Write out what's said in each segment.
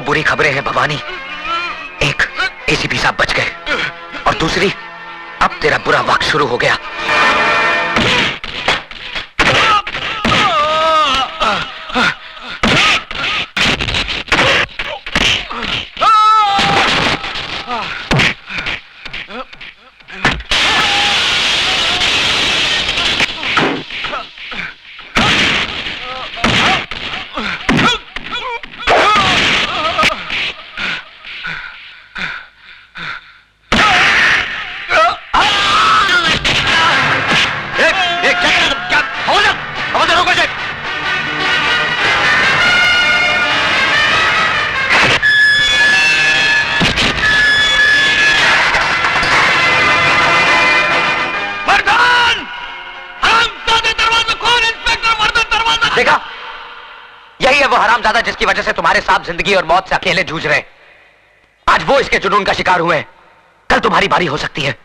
दो बुरी खबरें हैं भवानी। एक, एसीपी साहब बच गए, और दूसरी, अब तेरा बुरा वक्त शुरू हो गया। देखा, यही है वो हरामजादा जिसकी वजह से तुम्हारे साथ जिंदगी और मौत से अकेले जूझ रहे। आज वो इसके जुनून का शिकार हुए, कल तुम्हारी बारी हो सकती है,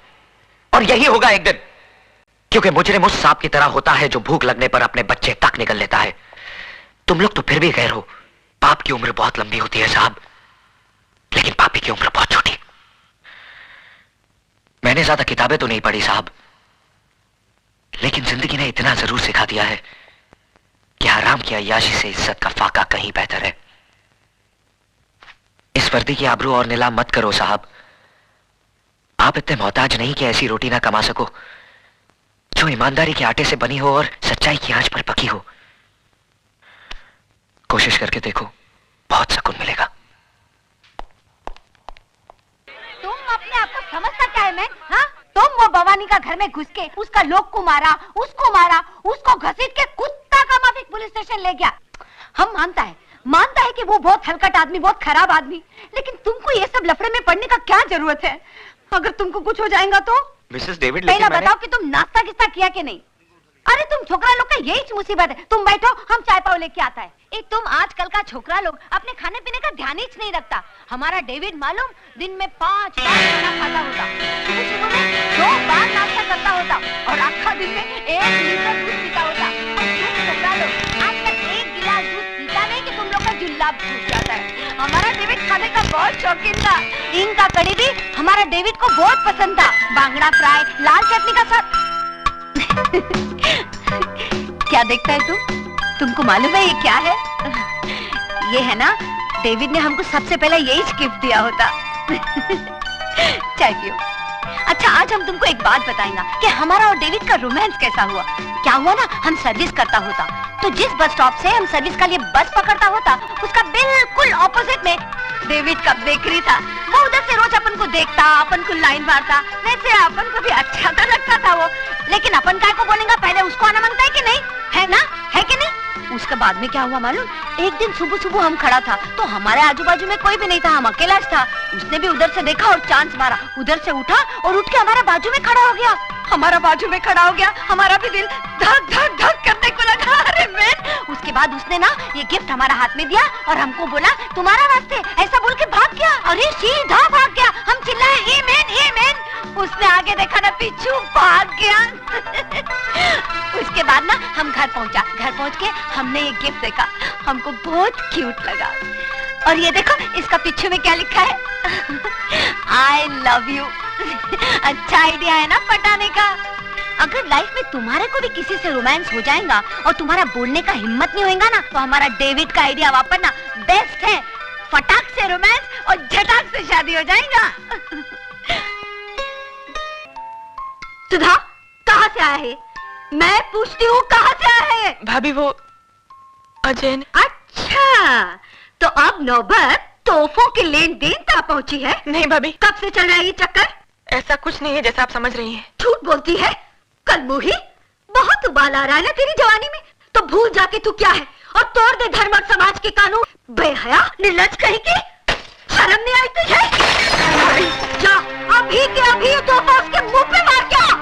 और यही होगा एक दिन, क्योंकि मुजरिम उस सांप की तरह होता है जो भूख लगने पर अपने बच्चे तक निगल लेता है। तुम लोग तो फिर भी गैर हो। पाप की उम्र बहुत लंबी होती है साहब, लेकिन पापी की उम्र बहुत छोटी। मैंने ज्यादा किताबें तो नहीं पढ़ी साहब, लेकिन जिंदगी ने इतना जरूर सिखा दिया है कि हराम की अय्याशी से इज्जत का फाका कहीं बेहतर है। इस वर्दी की आबरू और नीलाम मत करो साहब। आप इतने मोहताज नहीं कि ऐसी रोटी ना कमा सको जो ईमानदारी के आटे से बनी हो और सच्चाई की आंच पर पकी हो। कोशिश करके देखो, बहुत सुकून मिलेगा। तुम अपने आप को समझता क्या है मैं? हाँ, तुम वो भवानी का घर में घुस के उसका लोग को मारा, उसको घसीट के कुत्ता का माफिक पुलिस स्टेशन ले गया। हम मानता है कि वो बहुत हलकट आदमी, बहुत खराब आदमी, लेकिन तुमको ये सब लफड़े में पड़ने का क्या जरूरत है? अगर तुमको कुछ हो जाएगा तो? मिसेस डेविड, पहला बताओ कि तुम नाश्ता किस्ता किया कि नहीं? अरे तुम छोकरा लोग का यही मुसीबत है। तुम बैठो, हम चाय पाव लेके आता है। एक तुम आजकल का छोकरा लोग अपने खाने पीने का ध्यान ही नहीं रखता। हमारा डेविड मालूम दिन में 5 बार खाना खाता होता, सुबह में 2 बार नाश्ता करता होता, और आखा दिन में 1 लीटर दूध पीता होता। और तुम छोकरा लोग आज तक 1 गिलास दूध पीता नहीं कि तुम लोग का जुल्लाब छूट जाता है। हमारा डेविड खाने का बहुत शौकीन था। हींग का कड़ी भी हमारा डेविड को बहुत पसंद था। बांगड़ा फ्राई, लाल चटनी का साथ। क्या देखता है तुमको मालूम है ये क्या है? ये है ना, डेविड ने हमको सबसे पहले यही गिफ्ट दिया होता। चाय पियो। अच्छा, आज हम तुमको एक बात बताएंगे कि हमारा और डेविड का रोमांस कैसा हुआ। क्या हुआ ना, हम सर्विस करता होता, तो जिस बस स्टॉप से हम सर्विस का लिए बस पकड़ता होता, उसका बिल्कुल ऑपोजिट में डेविड का बेकरी था। वो उधर से रोज अपन को देखता, अपन को लाइन मारता, वैसे अपन को भी अच्छा तो लगता था वो। लेकिन अपन काय को बोलेंगे, पहले उसको आना मांगता है कि नहीं, है ना, है कि नहीं? उसके बाद में क्या हुआ मालूम? एक दिन सुबह हम खड़ा था तो हमारे आजू बाजू में कोई भी नहीं था, हम अकेला था। उसने भी उधर से देखा और चांस मारा, उधर से उठा और उठ के हमारे बाजू में खड़ा हो गया। हमारा भी दिल धक धक धक करने को लगा। अरे मैन, उसके बाद उसने ना ये गिफ्ट हमारा हाथ में दिया और हमको बोला तुम्हारा वास्ते, ऐसा बोल के भाग गया। अरे सीधा भाग गया। हम चिल्लाए ए मैन। उसने आगे देखा ना, पीछू भाग गया। उसके बाद ना हम घर पहुंच के हमने ये गिफ्ट देखा, हमको बहुत क्यूट लगा। और ये देखो, इसका पीछे में क्या लिखा है? I love you. अच्छा आइडिया है ना पटाने का। अगर लाइफ में तुम्हारे को भी किसी से रोमांस हो जाएगा और तुम्हारा बोलने का हिम्मत नहीं होगा ना, तो हमारा डेविड का आइडिया वापरना बेस्ट है। फटाक से रोमांस और झटाक से शादी हो जाएगा। सुधा, कहाँ से आया है? मैं पूछती हूँ कहाँ से आया है? भाभी, वो अजय ने। अच्छा, तो अब नौबत तोहफों की लेन देन तक पहुँची है? नहीं भाभी। कब से चल रहा है ये चक्कर? ऐसा कुछ नहीं है जैसा आप समझ रही हैं। झूठ बोलती है कल मुही। बहुत उबाल आ रहा है ना तेरी जवानी में, तो भूल जाके तू क्या है और तोड़ दे धर्म और समाज के कानून। बेहया निर्लज कहीं की, शर्म नहीं आई तुझे? जा अभी के अभी तोहफा उसके मुंह पे मार के आ।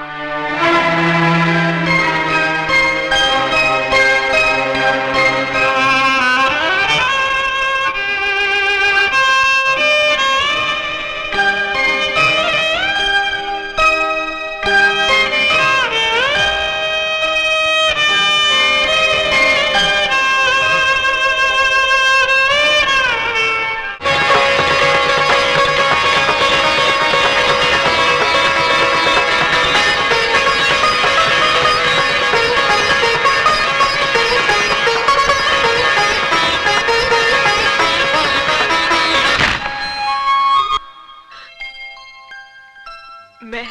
मैं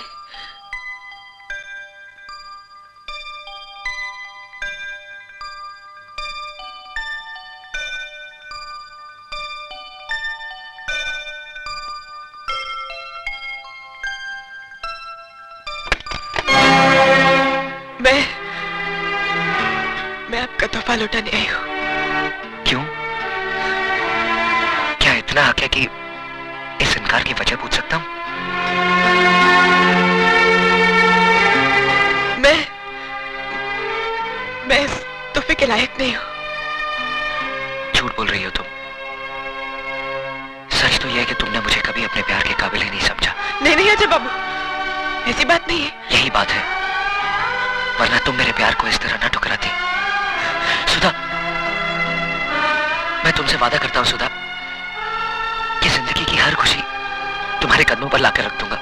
मैं आपका तोहफा लौटाने आई हूँ। क्यों? क्या इतना हक है कि इस इनकार की वजह पूछ सकता हूँ? मैं इस तोहफे के लायक नहीं हूँ। झूठ बोल रही हो तुम। सच तो यह है कि तुमने मुझे कभी अपने प्यार के काबिल ही नहीं समझा। नहीं अजय बाबू, ऐसी बात नहीं है। यही बात है, वरना तुम मेरे प्यार को इस तरह ना ठुकराती। सुधा, मैं तुमसे वादा करता हूं सुधा कि जिंदगी की हर खुशी तुम्हारे कदमों पर लाकर रख दूंगा।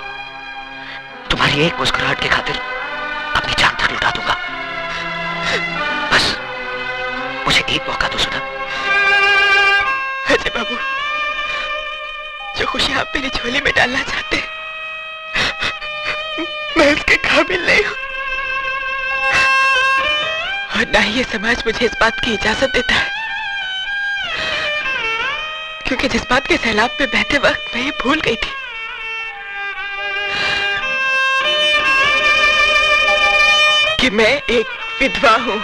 तुम्हारी एक मुस्कुराहट की खातिर अपनी जान तक लुटा दूंगा। बस मुझे एक मौका दो सुधा। अजय बाबू, जो खुशी आप मेरी झोली में डालना चाहते हैं, मैं उसके काबिल नहीं हूं। और ना ही ये समाज मुझे इस बात की इजाजत देता है, क्योंकि जिस बात के सैलाब में बहते वक्त मैं ये भूल गई थी कि मैं एक विधवा हूं।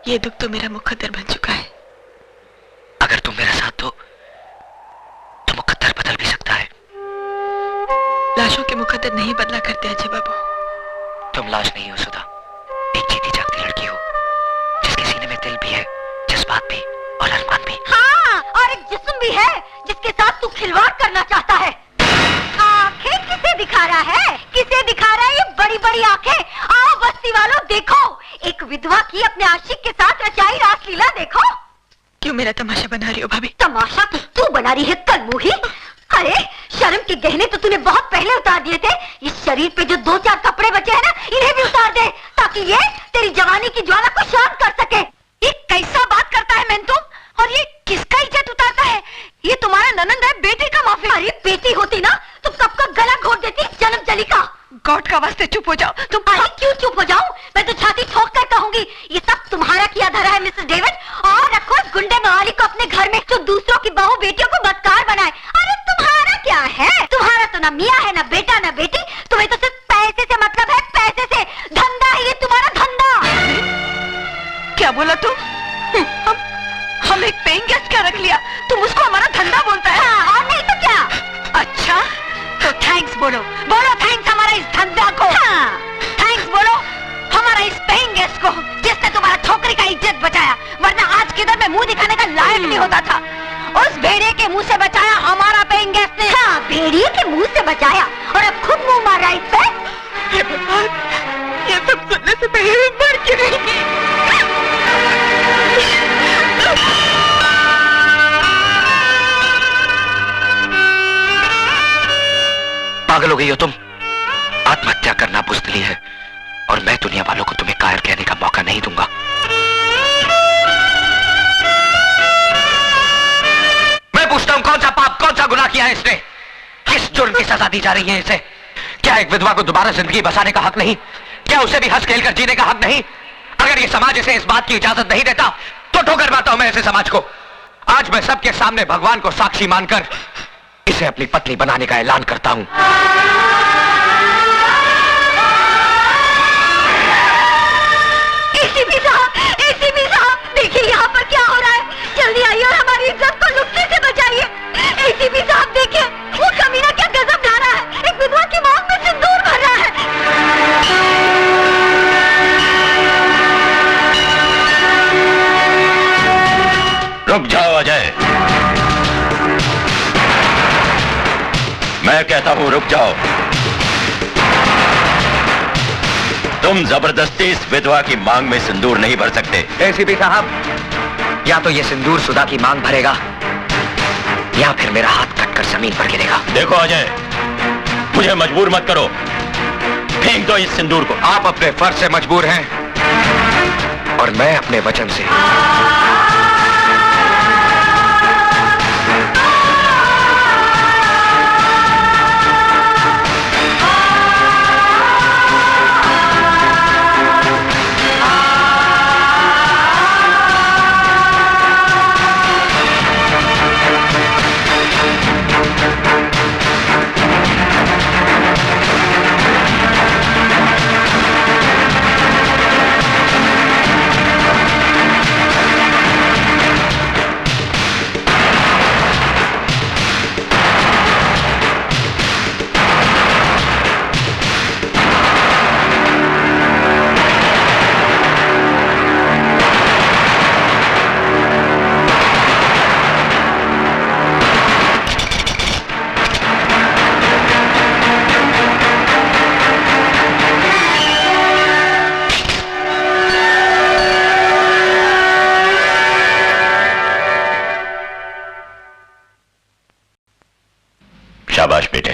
ये दुख तो मेरा मुकद्दर बन चुका है। अगर तुम मेरा साथ दो तो मुकद्दर बदल भी सकता है। लाशों के मुकद्दर नहीं बदला करते अजय बाबू। तुम लाश नहीं हो सुधा, एक जीती जागती लड़की हो जिसके सीने में दिल भी है, जज्बात भी और अरमान भी। हाँ, और एक जिस्म भी है जिसके साथ तू खिलवाड़ करना चाहता है। आंखें किसे दिखा रहा है? किसे दिखा रहा है ये बड़ी बड़ी आंखें? आओ बस्ती वालों, देखो एक विधवा की अपने आशिक के साथ रचाई रासलीला देखो। क्यों मेरा तमाशा बना रही हो भाभी? तमाशा तो तू बना रही है कलमुही। अरे शर्म के गहने तो तूने बहुत पहले उतार दिए थे। इस शरीर पे जो 2-4 कपड़े बचे हैं ना, इन्हें भी उतार दे ताकि ये तेरी जवानी की ज्वाला को शांत कर सके। ये कैसा बात करता है मैन तुम? और ये किसका इज्जत उतारता है? ये तुम्हारा ननंद है, बेटी का माफी। अरे बेटी होती ना तो सबका गला घोट देती जन्म जली का। गॉड का वास्ते चुप हो जाओ तुम। अरे क्यों चुप हो जाऊं? मैं तो छाती ठोक कर कहूंगी ये सब तुम्हारा किया धरा है मिसेस डेविड। और रखो इस गुंडे माली को अपने घर में जो दूसरों की बहू बेटियों को बदकार बनाए। अरे तुम्हारा क्या है? तुम्हारा तो ना मियाँ है, ना बेटा, ना बेटी। तुम्हें तो सिर्फ पैसे से मतलब है, पैसे से। धंधा है ये तुम्हारा, धंधा। क्या बोला तुम? हम एक पेइंग गेस्ट क्या रख लिया, तुम उसको हमारा धंधा बोलता है? हाँ, और नहीं तो क्या। अच्छा तो थैंक्स बोलो, बोलो थैंक्स हमारा इस धंधा को। हाँ, थैंक्स बोलो हमारा इस पेइंग गेस्ट को जिसने तुम्हारा छोकरी का इज्जत बचाया, वरना आज किधर में मुंह दिखाने का लायक नहीं होता था। उस भेड़िए के मुंह से बचाया हमारा पेइंग गेस्ट ने। हाँ, भेड़िए के मुंह से बचाया और अब खुद मुंह मार रहा है इस पे। ये भगवान, ये सब सुनने से पहले मर के रहेंगी। पागल हो गई हो तुम? आत्महत्या करना बुज़दिली है और मैं दुनिया वालों को तुम्हें कायर कहने का मौका नहीं दूंगा। मैं पूछता हूं, कौन सा पाप, कौन सा गुनाह किया है इसने? किस जुर्म की सजा दी जा रही है इसे? क्या एक विधवा को दोबारा जिंदगी बसाने का हक नहीं? क्या उसे भी हंस खेल कर जीने का हक नहीं? अगर ये समाज इसे इस बात की इजाजत नहीं देता तो ठोकर मारता हूं मैं ऐसे समाज को। आज मैं सबके सामने भगवान को साक्षी मानकर इसे अपनी पत्नी बनाने का ऐलान करता हूं। एसीपी साहब, देखिए यहाँ पर क्या हो रहा है। जल्दी आइए और हमारी इज्जत को लुटने से बचाइए। एसीपी साहब देखिए, मैं कहता हूं रुक जाओ। तुम जबरदस्ती इस विधवा की मांग में सिंदूर नहीं भर सकते। एसीपी साहब, या तो ये सिंदूर सुधा की मांग भरेगा या फिर मेरा हाथ कटकर जमीन पर गिरेगा। देखो अजय, मुझे मजबूर मत करो, फेंक दो इस सिंदूर को। आप अपने फर्ज से मजबूर हैं और मैं अपने वचन से। शाबाश बेटे,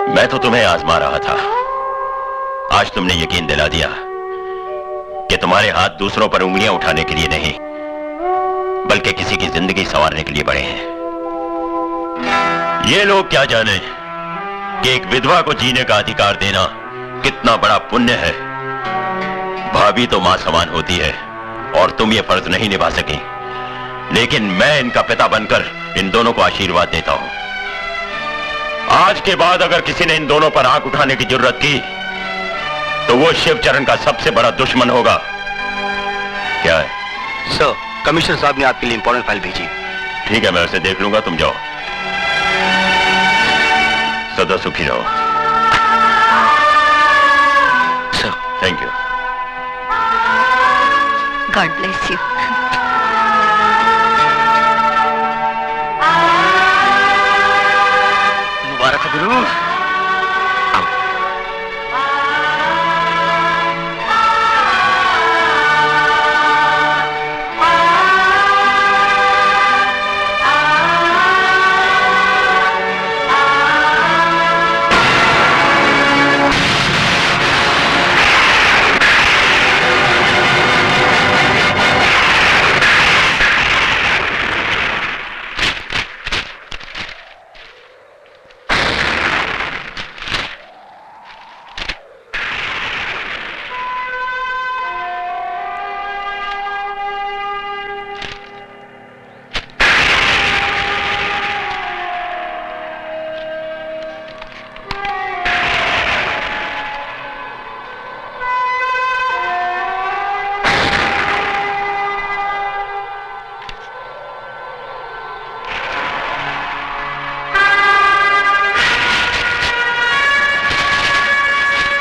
मैं तो तुम्हें आजमा रहा था। आज तुमने यकीन दिला दिया कि तुम्हारे हाथ दूसरों पर उंगलियां उठाने के लिए नहीं, बल्कि किसी की जिंदगी संवारने के लिए बड़े हैं। ये लोग क्या जाने कि एक विधवा को जीने का अधिकार देना कितना बड़ा पुण्य है। भाभी तो मां समान होती है और तुम ये फर्ज नहीं निभा सकी, लेकिन मैं इनका पिता बनकर इन दोनों को आशीर्वाद देता हूं। आज के बाद अगर किसी ने इन दोनों पर आंख उठाने की जरूरत की तो वो शिवचरण का सबसे बड़ा दुश्मन होगा। क्या है? सर, कमिश्नर साहब ने आपके लिए इंपॉर्टेंट फाइल भेजी। ठीक है, मैं उसे देख लूंगा, तुम जाओ। सदा सुखी रहो। Sir, thank you. God bless you.